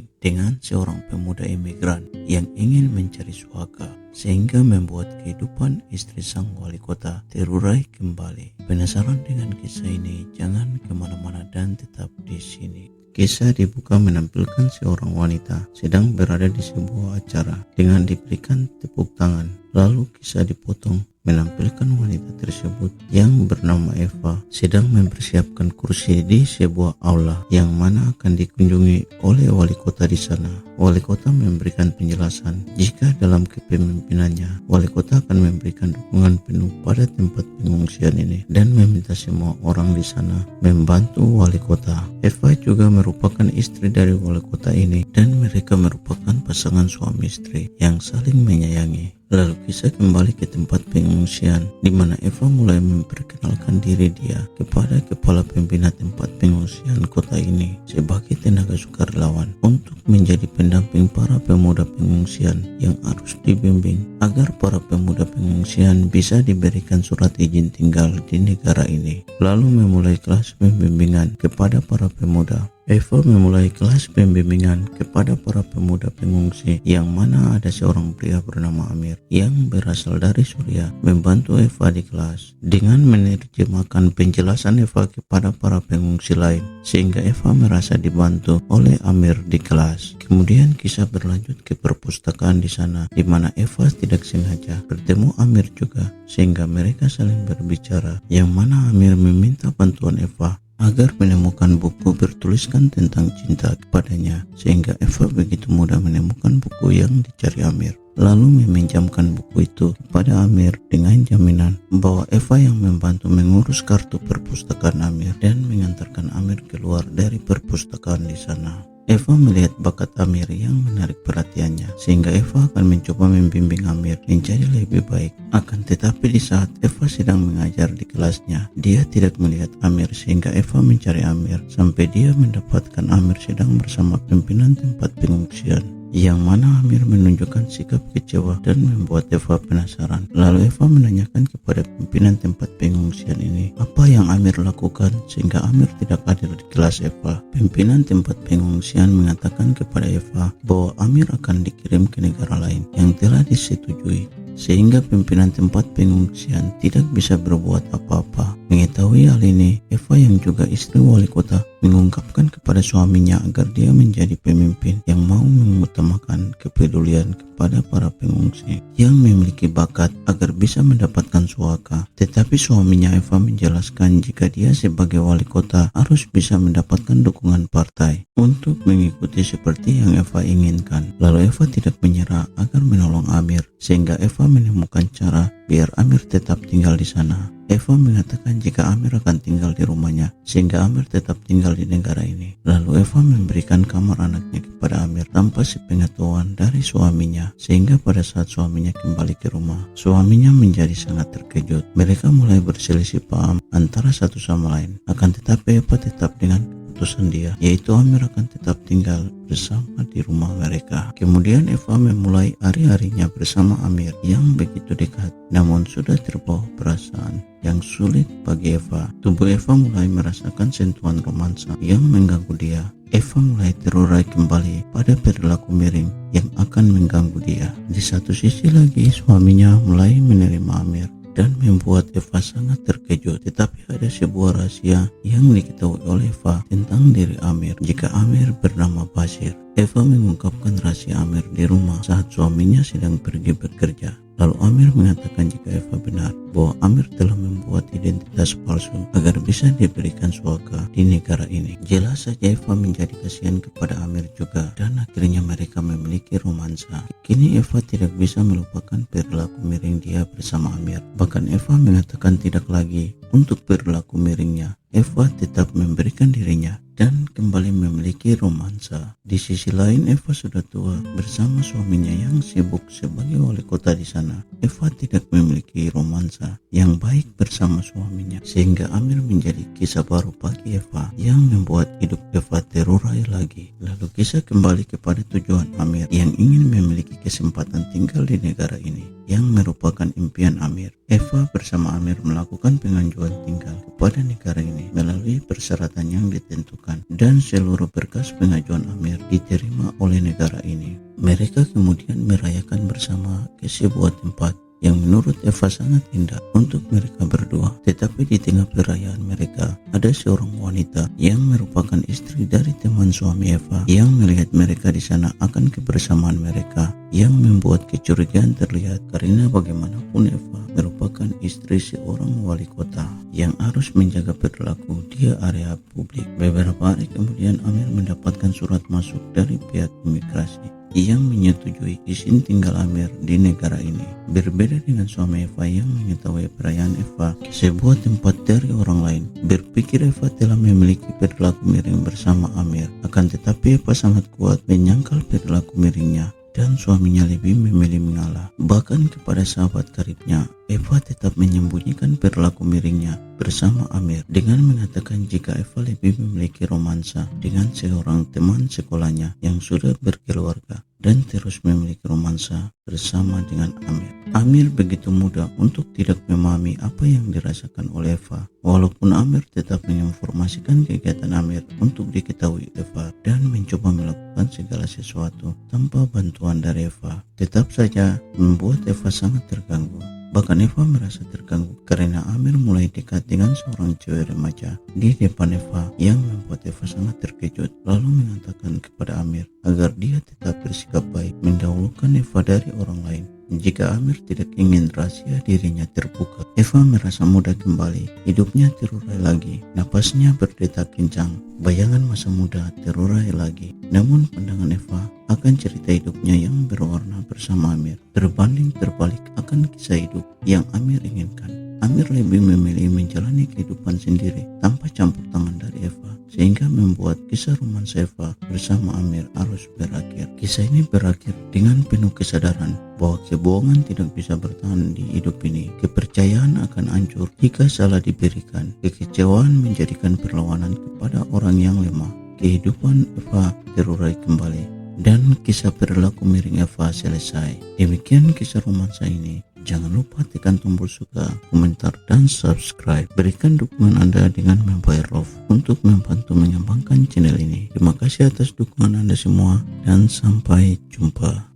berkelahi dengan seorang pemuda imigran yang ingin mencari suaka, sehingga membuat kehidupan istri sang wali kota terurai kembali. Penasaran dengan kisah ini? Jangan kemana-mana dan tetap di sini. Kisah dibuka menampilkan seorang wanita sedang berada di sebuah acara dengan diberikan tepuk tangan. Lalu kisah dipotong menampilkan wanita tersebut yang bernama Eva sedang mempersiapkan kursi di sebuah aula yang mana akan dikunjungi oleh wali kota di sana. Wali kota memberikan penjelasan jika dalam kepemimpinannya wali kota akan memberikan dukungan penuh pada tempat pengungsian ini dan meminta semua orang di sana membantu wali kota. Eva juga merupakan istri dari wali kota ini dan mereka merupakan pasangan suami istri yang saling menyayangi. Lalu kisah kembali ke tempat pengungsian di mana Eva mulai memperkenalkan diri dia kepada kepala pimpinan tempat pengungsian kota ini sebagai tenaga sukarelawan untuk menjadi pendamping para pemuda pengungsian yang harus dibimbing agar para pemuda pengungsian bisa diberikan surat izin tinggal di negara ini. Lalu memulai kelas pembimbingan kepada para pemuda. Eva memulai kelas pembimbingan kepada para pemuda pengungsi yang mana ada seorang pria bernama Amir yang berasal dari Suriah membantu Eva di kelas dengan menerjemahkan penjelasan Eva kepada para pengungsi lain sehingga Eva merasa dibantu oleh Amir di kelas. Kemudian kisah berlanjut ke perpustakaan di sana di mana Eva tidak sengaja bertemu Amir juga sehingga mereka saling berbicara yang mana Amir meminta bantuan Eva agar menemukan buku bertuliskan tentang cinta kepadanya sehingga Eva begitu mudah menemukan buku yang dicari Amir lalu meminjamkan buku itu kepada Amir dengan jaminan bahwa Eva yang membantu mengurus kartu perpustakaan Amir dan mengantarkan Amir keluar dari perpustakaan di sana. Eva melihat bakat Amir yang menarik perhatiannya sehingga Eva akan mencoba membimbing Amir menjadi lebih baik. Akan tetapi di saat Eva sedang mengajar di kelasnya, dia tidak melihat Amir sehingga Eva mencari Amir sampai dia mendapatkan Amir sedang bersama pimpinan tempat pengungsian yang mana Amir menunjukkan sikap kecewa dan membuat Eva penasaran. Lalu Eva menanyakan kepada pimpinan tempat pengungsian ini apa yang Amir lakukan sehingga Amir tidak hadir di kelas Eva. Pimpinan tempat pengungsian mengatakan kepada Eva bahwa Amir akan dikirim ke negara lain yang telah disetujui sehingga pimpinan tempat pengungsian tidak bisa berbuat apa-apa. Mengetahui hal ini, Eva yang juga istri wali kota mengungkapkan kepada suaminya agar dia menjadi pemimpin yang mau mengutamakan kepedulian kepada para pengungsi yang memiliki bakat agar bisa mendapatkan suaka. Tetapi suaminya Eva menjelaskan jika dia sebagai wali kota harus bisa mendapatkan dukungan partai untuk mengikuti seperti yang Eva inginkan. Lalu Eva tidak menyerah agar menolong Amir sehingga Eva menemukan cara biar Amir tetap tinggal di sana. Eva mengatakan jika Amir akan tinggal di rumahnya sehingga Amir tetap tinggal di negara ini. Lalu Eva memberikan kamar anaknya kepada Amir tanpa sepengetahuan dari suaminya sehingga pada saat suaminya kembali ke rumah, suaminya menjadi sangat terkejut. Mereka mulai berselisih paham antara satu sama lain. Akan tetapi Eva tetap dengan keputusan dia, yaitu Amir akan tetap tinggal bersama di rumah mereka. Kemudian Eva memulai hari-harinya bersama Amir yang begitu dekat, namun sudah terbawa perasaan yang sulit bagi Eva. Tubuh Eva mulai merasakan sentuhan romansa yang mengganggu dia. Eva mulai terurai kembali pada perilaku miring yang akan mengganggu dia. Di satu sisi lagi suaminya mulai menerima Amir dan membuat Eva sangat terkejut. Tetapi ada sebuah rahasia yang diketahui oleh Eva tentang diri Amir jika Amir bernama Basir. Eva mengungkapkan rahasia Amir di rumah saat suaminya sedang pergi bekerja. Lalu Amir mengatakan jika Eva benar bahwa Amir telah membuat identitas palsu agar bisa diberikan suaka di negara ini. Jelas saja Eva menjadi kasihan kepada Amir juga dan akhirnya mereka memiliki romansa. Kini Eva tidak bisa melupakan perilaku miring dia bersama Amir. Bahkan Eva mengatakan tidak lagi untuk perilaku miringnya. Eva tetap memberikan dirinya dan kembali memiliki romansa. Di sisi lain, Eva sudah tua bersama suaminya yang sibuk sebagai wali kota di sana. Eva tidak memiliki romansa yang baik bersama suaminya sehingga Amir menjadi kisah baru bagi Eva yang membuat hidup Eva terurai lagi. Lalu kisah kembali kepada tujuan Amir yang ingin memiliki kesempatan tinggal di negara ini yang merupakan impian Amir. Eva bersama Amir melakukan pengajuan tinggal kepada negara ini resmi melalui persyaratan yang ditentukan, dan seluruh berkas pengajuan Amir diterima oleh negara ini. Mereka kemudian merayakan bersama ke sebuah tempat yang menurut Eva sangat indah untuk mereka berdua. Tetapi di tengah perayaan mereka, ada seorang wanita yang merupakan istri dari teman suami Eva yang melihat mereka di sana akan kebersamaan mereka, yang membuat kecurigaan terlihat karena bagaimanapun Eva merupakan istri seorang wali kota yang harus menjaga perilaku di area publik. Beberapa hari kemudian Amir mendapatkan surat masuk dari pihak imigrasi yang menyetujui izin tinggal Amir di negara ini. Berbeda dengan suami Eva yang mengetahui perayaan Eva ke sebuah tempat dari orang lain, berpikir Eva telah memiliki perilaku miring bersama Amir. Akan tetapi Eva sangat kuat menyangkal perilaku miringnya, dan suaminya lebih memilih mengalah. Bahkan kepada sahabat karibnya, Eva tetap menyembunyikan perilaku miringnya bersama Amir dengan mengatakan jika Eva lebih memiliki romansa dengan seorang teman sekolahnya yang sudah berkeluarga dan terus memiliki romansa bersama dengan Amir. Amir begitu mudah untuk tidak memahami apa yang dirasakan oleh Eva, walaupun Amir tetap menginformasikan kegiatan Amir untuk diketahui Eva dan mencoba melakukan segala sesuatu tanpa bantuan dari Eva. Tetap saja membuat Eva sangat terganggu. Bahkan Eva merasa terganggu karena Amir mulai dekat dengan seorang cewek remaja di depan Eva yang membuat Eva sangat terkejut, lalu mengatakan kepada Amir agar dia tetap bersikap baik, mendahulukan Eva dari orang lain. Jika Amir tidak ingin rahasia dirinya terbuka, Eva merasa mudah kembali, hidupnya terurai lagi, napasnya berdetak kencang, bayangan masa muda terurai lagi. Namun pandangan Eva akan cerita hidupnya yang berwarna bersama Amir berbanding terbalik akan kisah hidup yang Amir inginkan. Amir lebih memilih menjalani kehidupan sendiri tanpa campur tangan dari Eva, sehingga membuat kisah romansa Eva bersama Amir harus berakhir. Kisah ini berakhir dengan penuh kesadaran bahwa kebohongan tidak bisa bertahan di hidup ini. Kepercayaan akan hancur jika salah diberikan. Kekecewaan menjadikan perlawanan kepada orang yang lemah. Kehidupan Eva terurai kembali dan kisah perilaku miring Eva selesai. Demikian kisah romansa ini. Jangan lupa tekan tombol suka, komentar, dan subscribe. Berikan dukungan Anda dengan membayar love untuk membantu mengembangkan channel ini. Terima kasih atas dukungan Anda semua dan sampai jumpa.